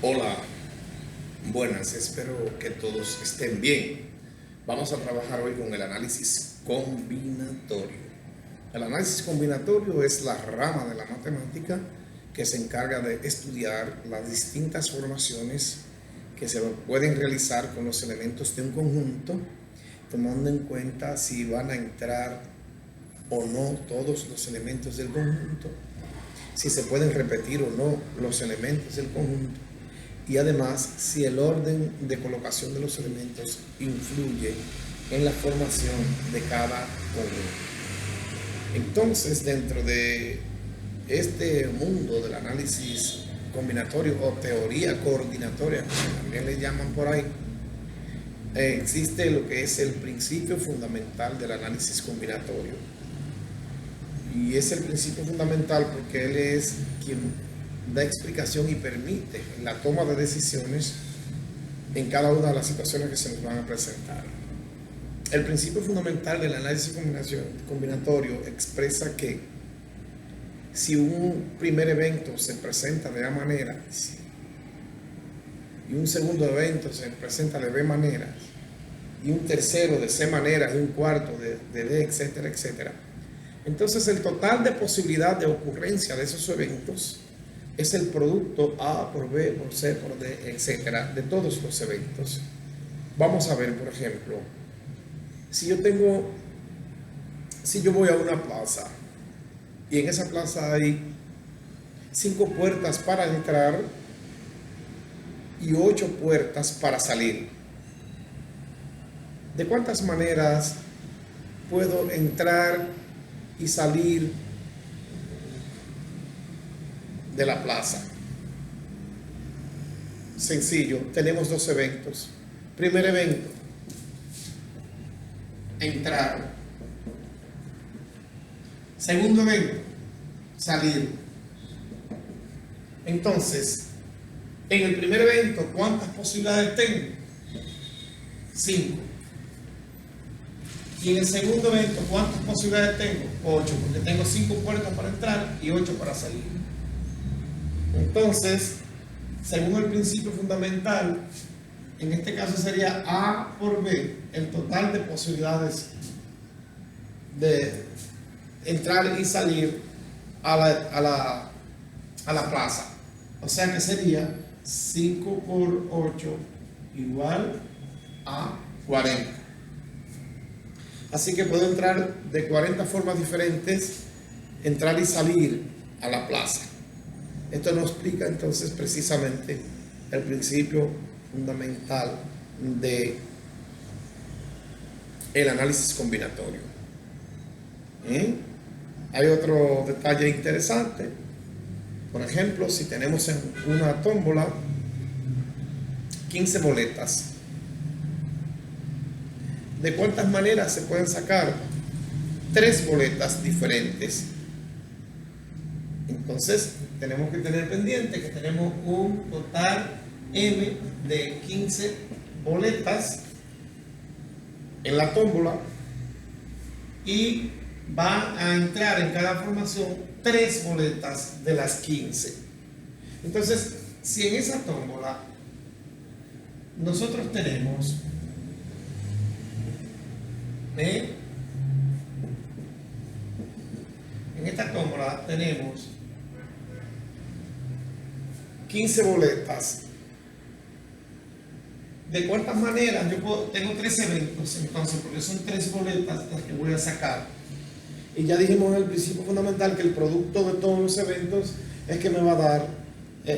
Hola, buenas, espero que todos estén bien. Vamos a trabajar hoy con el análisis combinatorio. El análisis combinatorio es la rama de la matemática que se encarga de estudiar las distintas formaciones que se pueden realizar con los elementos de un conjunto, tomando en cuenta si van a entrar o no todos los elementos del conjunto, si se pueden repetir o no los elementos del conjunto, y además si el orden de colocación de los elementos influye en la formación de cada conjunto. Entonces, dentro de este mundo del análisis combinatorio o teoría coordinatoria, como también le llaman por ahí, existe lo que es el principio fundamental del análisis combinatorio. Y es el principio fundamental porque él es quien da explicación y permite la toma de decisiones en cada una de las situaciones que se nos van a presentar. El principio fundamental del análisis combinatorio expresa que si un primer evento se presenta de A manera y un segundo evento se presenta de B maneras y un tercero de C maneras y un cuarto de D, etcétera, etcétera, entonces el total de posibilidad de ocurrencia de esos eventos es el producto A por B por C por D, etcétera, de todos los eventos. Vamos a ver, por ejemplo, si yo voy a una plaza y en esa plaza hay 5 puertas para entrar y 8 puertas para salir. ¿De cuántas maneras puedo entrar y salir de la plaza? Sencillo, tenemos 2 eventos. Primer evento, entrar. Segundo evento, salir. Entonces, en el primer evento, ¿cuántas posibilidades tengo? 5. Y en el segundo evento, ¿cuántas posibilidades tengo? 8, porque tengo 5 puertas para entrar y 8 para salir. Entonces, según el principio fundamental, en este caso sería A por B, el total de posibilidades de entrar y salir a la plaza. O sea que sería 5 por 8 igual a 40. Así que puedo entrar de 40 formas diferentes, entrar y salir a la plaza. Esto nos explica entonces precisamente el principio fundamental de el análisis combinatorio. Hay otro detalle interesante. Por ejemplo, si tenemos en una tómbola 15 boletas, ¿de cuántas maneras se pueden sacar 3 boletas diferentes? Entonces, tenemos que tener pendiente que tenemos un total M de 15 boletas en la tómbola y va a entrar en cada formación 3 boletas de las 15. Entonces, si en esa tómbola nosotros tenemos en esta tómbola tenemos 15 boletas. ¿De cuántas maneras? Tengo 3 eventos, entonces, porque son 3 boletas las que voy a sacar. Y ya dijimos en el principio fundamental que el producto de todos los eventos es que me va a dar,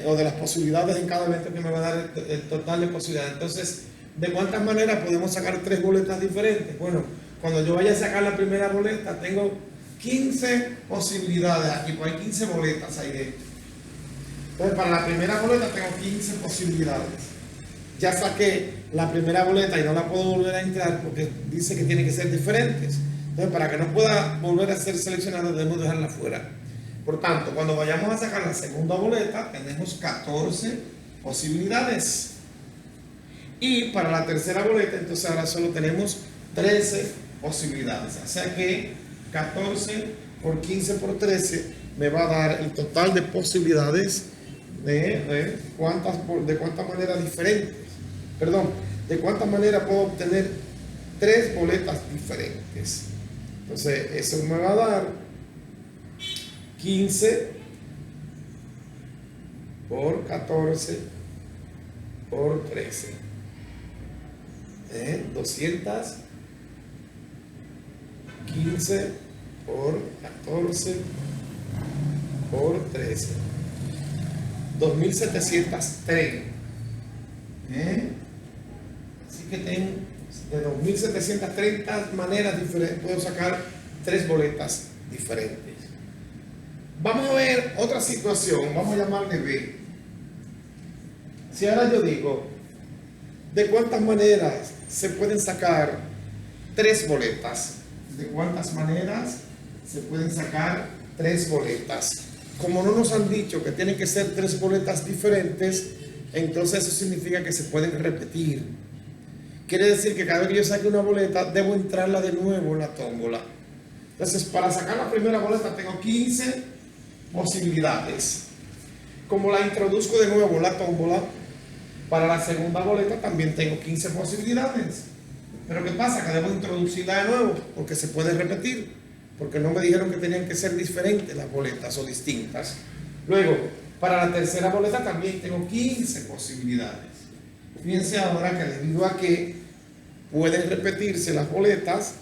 o de las posibilidades en cada evento, que me va a dar el total de posibilidades. Entonces, ¿de cuántas maneras podemos sacar 3 boletas diferentes? Bueno, cuando yo vaya a sacar la primera boleta, tengo 15 posibilidades aquí, pues hay 15 boletas ahí dentro. Entonces, para la primera boleta tengo 15 posibilidades. Ya saqué la primera boleta y no la puedo volver a entrar porque dice que tiene que ser diferentes. Entonces, para que no pueda volver a ser seleccionada, debemos dejarla fuera. Por tanto, cuando vayamos a sacar la segunda boleta, tenemos 14 posibilidades. Y para la tercera boleta, entonces ahora solo tenemos 13 posibilidades. O sea que 14 por 15 por 13 me va a dar el total de posibilidades de cuántas maneras diferentes, perdón, de cuántas maneras puedo obtener 3 boletas diferentes. Entonces, eso me va a dar 15 por 14 por 13. 215 por 14 por 13. 2730. Así que tengo de 2730 maneras diferentes, puedo sacar 3 boletas diferentes. Vamos a ver otra situación, vamos a llamarle B. Si ahora yo digo, ¿de cuántas maneras se pueden sacar 3 boletas? ¿De cuántas maneras se pueden sacar 3 boletas? Como no nos han dicho que tienen que ser 3 boletas diferentes, entonces eso significa que se pueden repetir. Quiere decir que cada vez que yo saque una boleta, debo entrarla de nuevo en la tómbola. Entonces, para sacar la primera boleta tengo 15 posibilidades. Como la introduzco de nuevo en la tómbola, para la segunda boleta también tengo 15 posibilidades. Pero ¿qué pasa? Que debo introducirla de nuevo, porque se puede repetir, porque no me dijeron que tenían que ser diferentes las boletas o distintas. Luego, para la tercera boleta también tengo 15 posibilidades. Fíjense ahora que debido a que pueden repetirse las boletas,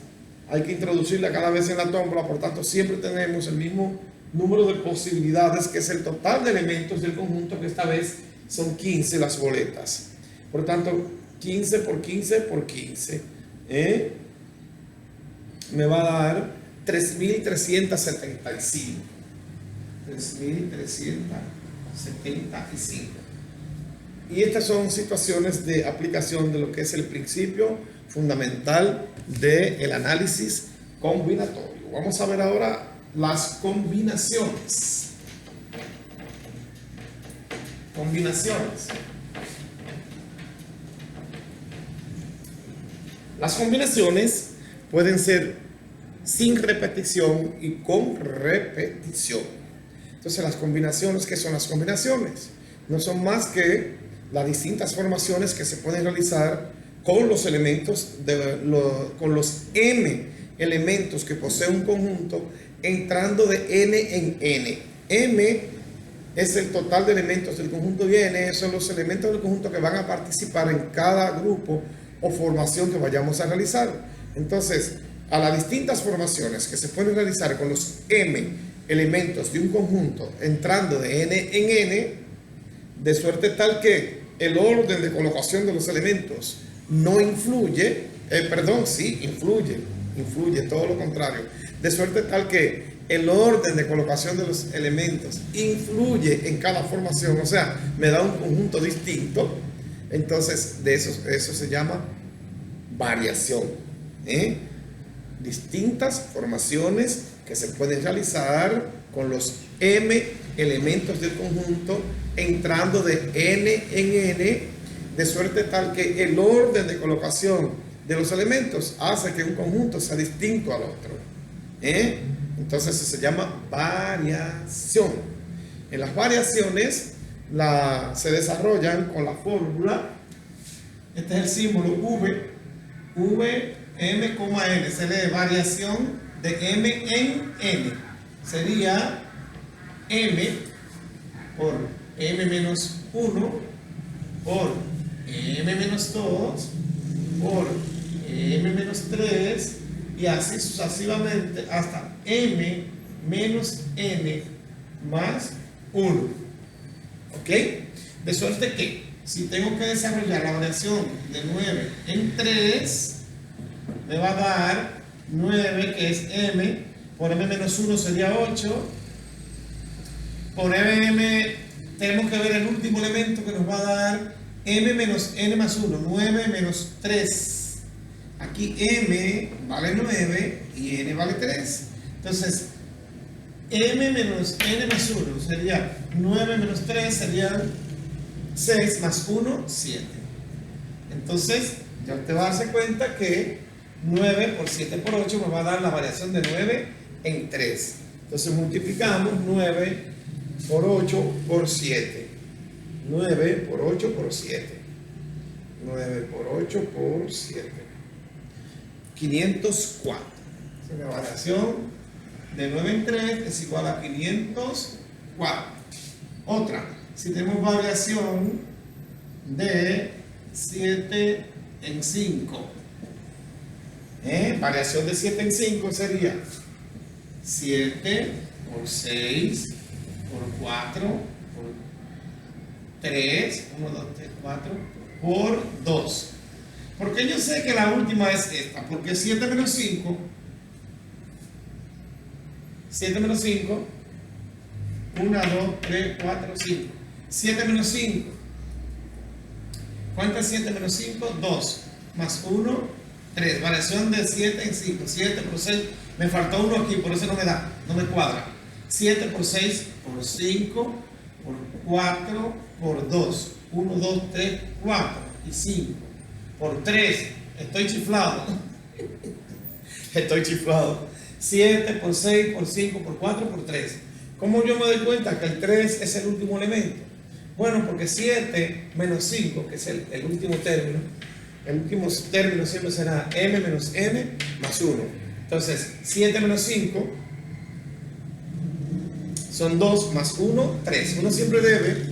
hay que introducirla cada vez en la tómbola, por tanto siempre tenemos el mismo número de posibilidades, que es el total de elementos del conjunto, que esta vez son 15 las boletas. Por tanto, 15 por 15 por 15 me va a dar 3.375. 3.375. Y estas son situaciones de aplicación de lo que es el principio fundamental del análisis combinatorio. Vamos a ver ahora las combinaciones. Combinaciones. Las combinaciones pueden ser sin repetición y con repetición. Entonces, las combinaciones, ¿qué son las combinaciones? No son más que las distintas formaciones que se pueden realizar con los elementos, con los m elementos que posee un conjunto, entrando de n en n. M es el total de elementos del conjunto y n son los elementos del conjunto que van a participar en cada grupo o formación que vayamos a realizar. Entonces, a las distintas formaciones que se pueden realizar con los m elementos de un conjunto entrando de n en n, de suerte tal que el orden de colocación de los elementos no influye, influye, todo lo contrario, de suerte tal que el orden de colocación de los elementos influye en cada formación, o sea, me da un conjunto distinto. Entonces, de eso se llama variación. Distintas formaciones que se pueden realizar con los m elementos del conjunto entrando de n en n, de suerte tal que el orden de colocación de los elementos hace que un conjunto sea distinto al otro. Entonces eso se llama variación. En las variaciones se desarrollan con la fórmula. Este es el símbolo V, m, n. Se lee variación de m en n. Sería m por m menos 1 por m menos 2 por m menos 3 y así sucesivamente hasta m menos n más 1. ¿Ok? De suerte que si tengo que desarrollar la variación de 9 en 3, me va a dar 9, que es m, por m menos 1 sería 8, por m tenemos que ver el último elemento que nos va a dar m menos n más 1, 9 menos 3. Aquí m vale 9 y n vale 3. Entonces, m menos n más 1 sería 9 menos 3 serían 6 más 1, 7. Entonces, ya usted va a darse cuenta que 9 por 7 por 8 me va a dar la variación de 9 en 3. Entonces multiplicamos 9 por 8 por 7. 9 por 8 por 7. 9 por 8 por 7. 504. Es una variación de 9 en 3 es igual a 504. Otra, si tenemos variación de 7 en 5. Variación de 7 en 5 sería 7 por 6 por 4 por 3, 1, 2, 3, 4, por 2. Porque yo sé que la última es esta, porque 7 menos 5, 7 menos 5, 1, 2, 3, 4, 5. 7 menos 5. ¿Cuánto es 7 menos 5? 2. Más 1, 3. Variación de 7 en 5. 7 por 6. Me faltó 1 aquí, por eso no me da, no me cuadra. 7 por 6 por 5 por 4 por 2. 1, 2, 3, 4 y 5. Por 3. Estoy chiflado. Estoy chiflado. 7 por 6 por 5 por 4 por 3. ¿Cómo yo me doy cuenta que el 3 es el último elemento? Bueno, porque 7 menos 5, que es el último término, el último término siempre será m menos n más 1. Entonces, 7 menos 5 son 2 más 1, 3. Uno siempre debe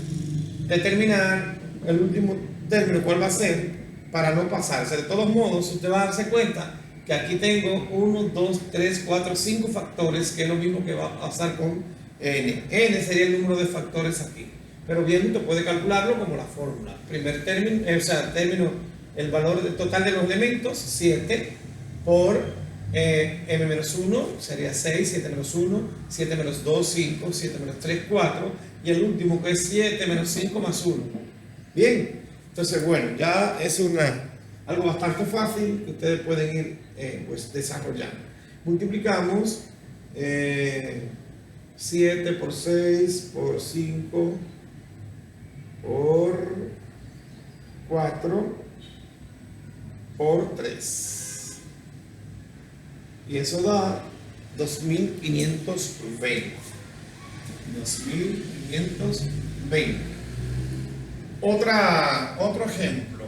determinar el último término, cuál va a ser, para no pasarse. De todos modos, usted va a darse cuenta que aquí tengo 1, 2, 3, 4, 5 factores, que es lo mismo que va a pasar con n. N sería el número de factores aquí. Pero bien, usted puede calcularlo como la fórmula. Primer término, término, el valor total de los elementos, 7 por m menos 1 sería 6, 7 menos 1, 7 menos 2, 5, 7 menos 3, 4, y el último que es 7 menos 5 más 1. Bien, entonces bueno, ya es algo bastante fácil que ustedes pueden ir pues desarrollando. Multiplicamos 7 por 6 por 5 por 4 por 3. Y eso da 2520. 2520. Otro ejemplo.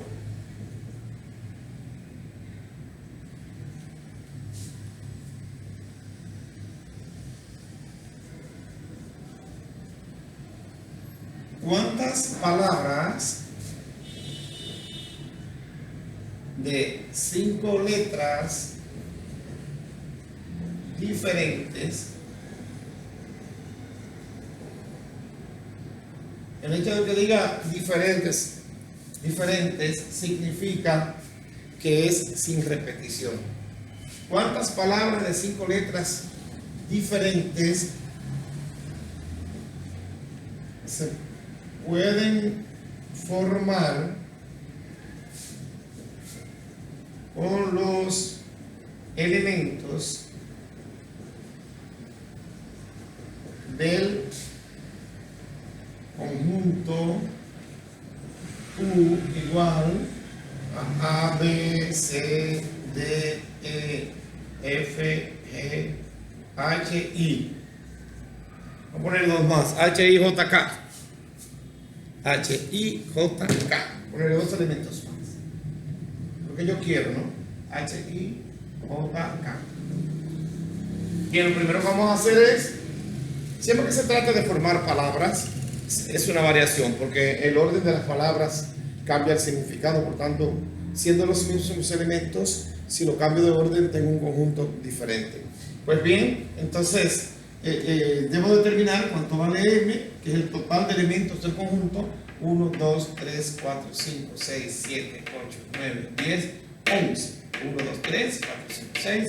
¿Cuántas palabras de 5 letras diferentes? El hecho de que diga diferentes significa que es sin repetición. ¿Cuántas palabras de 5 letras diferentes se pueden formar con los elementos del conjunto U igual a B, C, D, E, F, G, H, I? Vamos a poner dos más, H, I, J, K. H, I, J, K. Ponerle dos elementos más. Lo que yo quiero, ¿no? H, I, J, K. Bien, lo primero que vamos a hacer es, siempre que se trata de formar palabras, es una variación, porque el orden de las palabras cambia el significado, por tanto, siendo los mismos elementos, si lo cambio de orden, tengo un conjunto diferente. Pues bien, entonces, debo determinar cuánto vale m, que es el total de elementos del conjunto. 1, 2, 3, 4, 5, 6, 7, 8, 9, 10, 11. 1, 2, 3, 4, 5, 6, 7,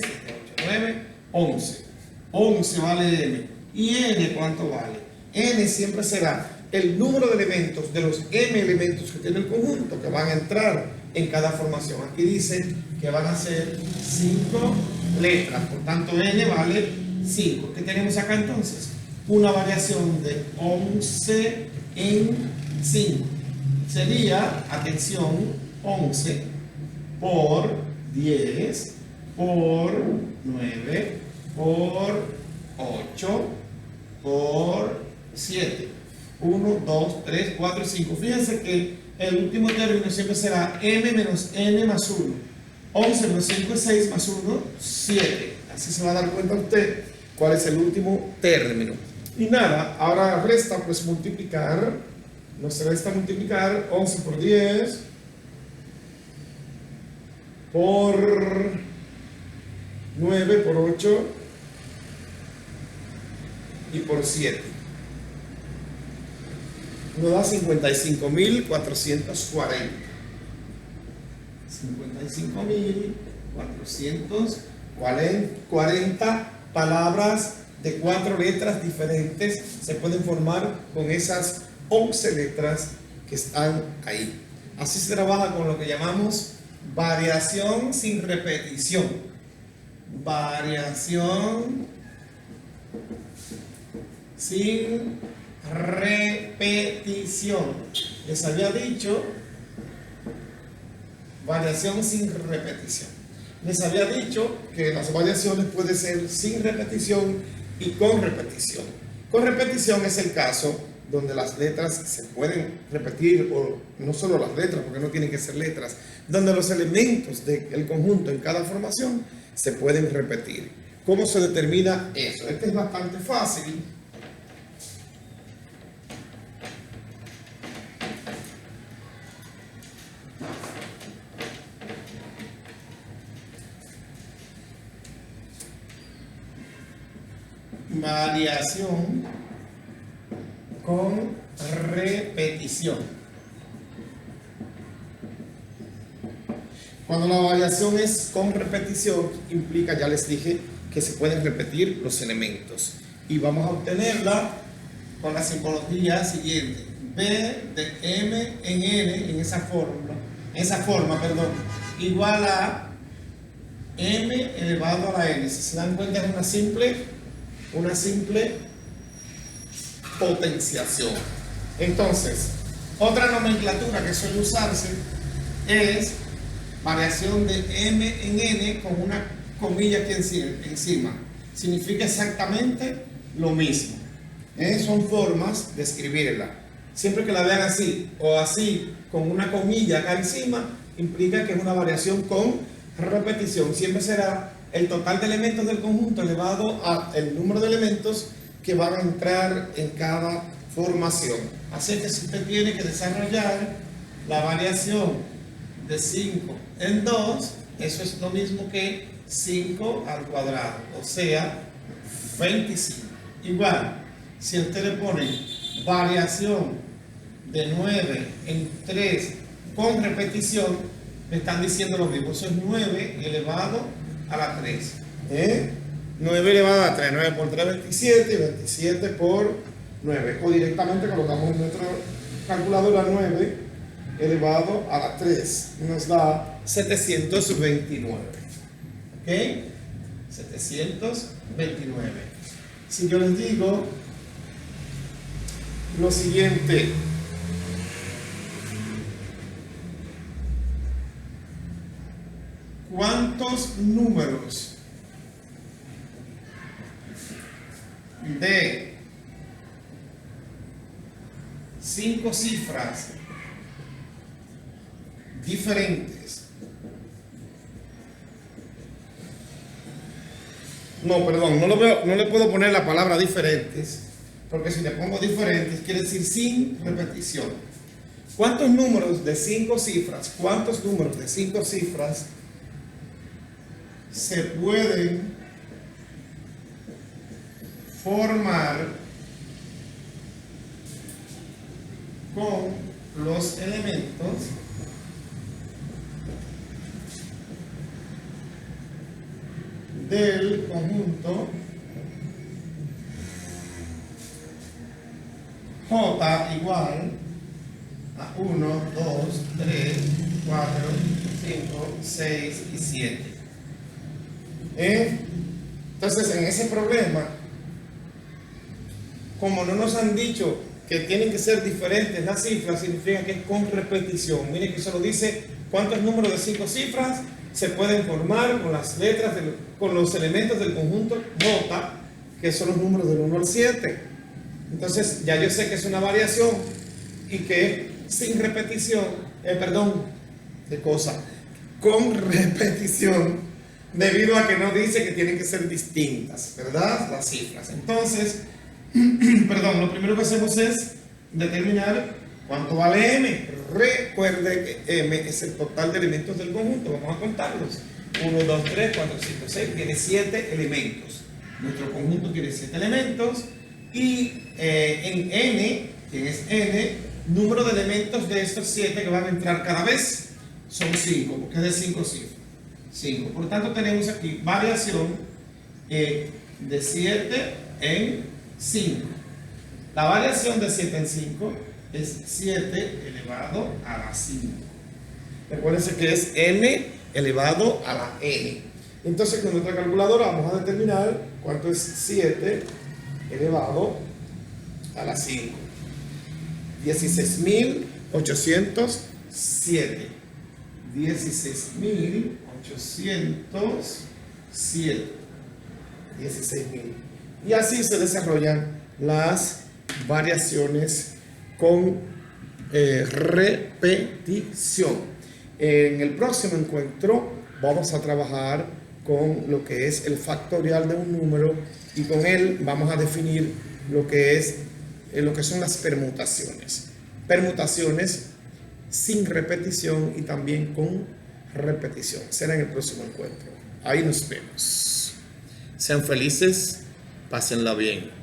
8, 9, 11. 11 vale m. ¿Y n cuánto vale? N siempre será el número de elementos de los m elementos que tiene el conjunto que van a entrar en cada formación. Aquí dice que van a ser 5 letras, por tanto n vale 5. ¿Qué tenemos acá entonces? Una variación de 11 en 5. Sería, atención, 11 por 10 por 9 por 8 por 7 1, 2, 3, 4 y 5. Fíjense que el último término siempre será m menos n más 1. 11 menos 5 es 6 más 1, 7. Así se va a dar cuenta usted cuál es el último término. Y nada, ahora resta pues multiplicar. Nos resta multiplicar 11 por 10 por 9 por 8 y por 7. Nos da 55.440. 55.440 palabras de 4 letras diferentes se pueden formar con esas 11 letras que están ahí. Así se trabaja con lo que llamamos variación sin repetición. Variación sin repetición. Les había dicho variación sin repetición. Les había dicho que las variaciones pueden ser sin repetición y con repetición. Con repetición es el caso donde las letras se pueden repetir, o no solo las letras, porque no tienen que ser letras, donde los elementos del conjunto en cada formación se pueden repetir. ¿Cómo se determina eso? Este es bastante fácil. Variación con repetición. Cuando la variación es con repetición, implica, ya les dije, que se pueden repetir los elementos. Y vamos a obtenerla con la simbología siguiente. B de m en n, en esa forma, igual a m elevado a la n. Si se dan cuenta, es una simple potenciación. Entonces, otra nomenclatura que suele usarse es variación de m en n con una comilla aquí encima. Significa exactamente lo mismo. Son formas de escribirla. Siempre que la vean así o así con una comilla acá encima, implica que es una variación con repetición. Siempre será el total de elementos del conjunto elevado al número de elementos que van a entrar en cada formación. Así que si usted tiene que desarrollar la variación de 5 en 2, eso es lo mismo que 5 al cuadrado, o sea, 25. Igual, si usted le pone variación de 9 en 3 con repetición, me están diciendo lo mismo. Eso es 9 elevado a la 3. 9 elevado a la 3, 9 por 3, 27, y 27 por 9. O directamente colocamos en nuestra calculadora 9 elevado a la 3. Nos da 729. ¿Ok? 729. Si yo les digo lo siguiente: ¿cuántos números de 5 cifras diferentes? No, perdón, no le puedo poner la palabra diferentes, porque si le pongo diferentes quiere decir sin repetición. ¿Cuántos números de 5 cifras? ¿Cuántos números de 5 cifras se pueden formar con los elementos del conjunto J igual a 1, 2, 3, 4, 5, 6 y 7? Entonces, en ese problema, como no nos han dicho que tienen que ser diferentes las cifras, significa que es con repetición. Miren que solo dice cuántos números de 5 cifras se pueden formar con las letras, con los elementos del conjunto J, que son los números del 1 al 7. Entonces ya yo sé que es una variación y que sin repetición, ¿qué cosa? Con repetición, debido a que no dice que tienen que ser distintas, ¿verdad? Las cifras. Entonces, lo primero que hacemos es determinar cuánto vale m. Recuerde que m es el total de elementos del conjunto. Vamos a contarlos. 1, 2, 3, 4, 5, 6. Tiene 7 elementos. Nuestro conjunto tiene 7 elementos. Y en n, que es n, número de elementos de estos 7 que van a entrar cada vez son 5, porque es de 5 cifras. 5. Por tanto, tenemos aquí variación de 7 en 5. La variación de 7 en 5 es 7 elevado a la 5. Recuérdense que es n elevado a la n. Entonces, con nuestra calculadora vamos a determinar cuánto es 7 elevado a la 5. 16.807. 16.807. 16.000. Y así se desarrollan las variaciones con repetición. En el próximo encuentro vamos a trabajar con lo que es el factorial de un número y con él vamos a definir lo que son las permutaciones. Permutaciones sin repetición y también con repetición. Será en el próximo encuentro. Ahí nos vemos. Sean felices, pásenla bien.